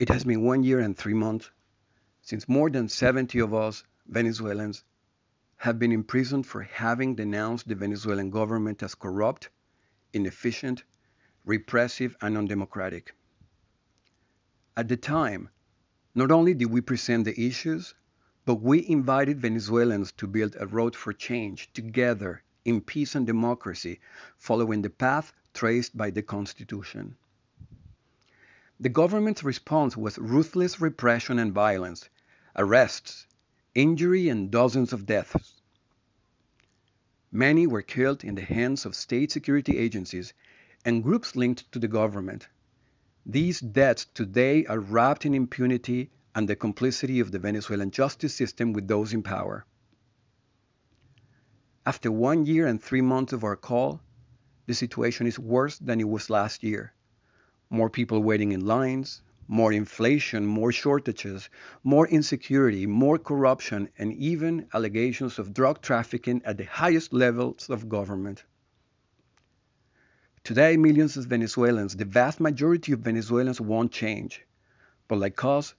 It has been 1 year and 3 months since more than 70 of us Venezuelans have been imprisoned for having denounced the Venezuelan government as corrupt, inefficient, repressive, and undemocratic. At the time, not only did we present the issues, but we invited Venezuelans to build a road for change together in peace and democracy, following the path traced by the Constitution. The government's response was ruthless repression and violence, arrests, injury, and dozens of deaths. Many were killed in the hands of state security agencies and groups linked to the government. These deaths today are wrapped in impunity and the complicity of the Venezuelan justice system with those in power. After 1 year and 3 months of our call, the situation is worse than it was last year. More people waiting in lines, more inflation, more shortages, more insecurity, more corruption, and even allegations of drug trafficking at the highest levels of government. Today, millions of Venezuelans, the vast majority of Venezuelans, want change. But like us,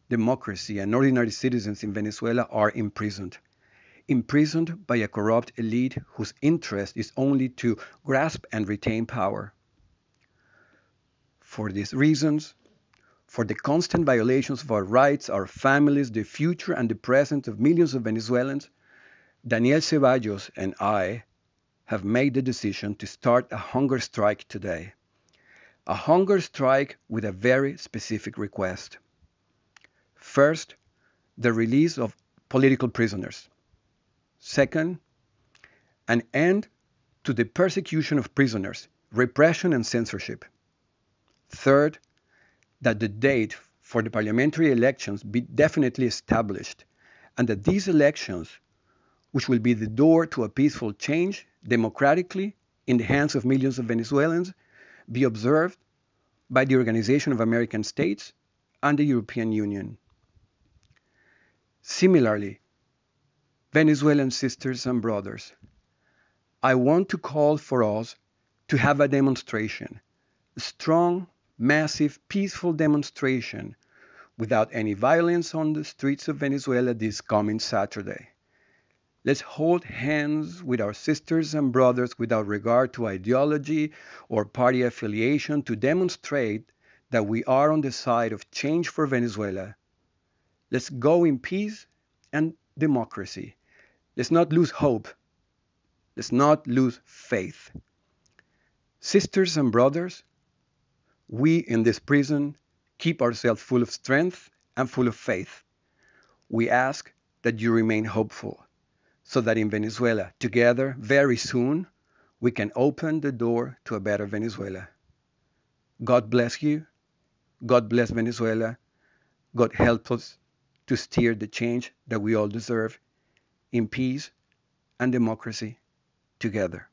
democracy and ordinary citizens in Venezuela are imprisoned by a corrupt elite whose interest is only to grasp and retain power. For these reasons, for the constant violations of our rights, our families, the future and the present of millions of Venezuelans, Daniel Ceballos and I have made the decision to start a hunger strike today. A hunger strike with a very specific request. First, the release of political prisoners. Second, an end to the persecution of prisoners, repression and censorship. Third, that the date for the parliamentary elections be definitely established, and that these elections, which will be the door to a peaceful change democratically in the hands of millions of Venezuelans, be observed by the Organization of American States and the European Union. Similarly, Venezuelan sisters and brothers, I want to call for us to have a demonstration, a strong, massive, peaceful demonstration without any violence on the streets of Venezuela this coming Saturday. Let's hold hands with our sisters and brothers without regard to ideology or party affiliation to demonstrate that we are on the side of change for Venezuela. Let's go in peace and democracy. Let's not lose hope. Let's not lose faith. Sisters and brothers, we in this prison keep ourselves full of strength and full of faith. We ask that you remain hopeful, so that in Venezuela, together, very soon, we can open the door to a better Venezuela. God bless you. God bless Venezuela. God help us to steer the change that we all deserve in peace and democracy together.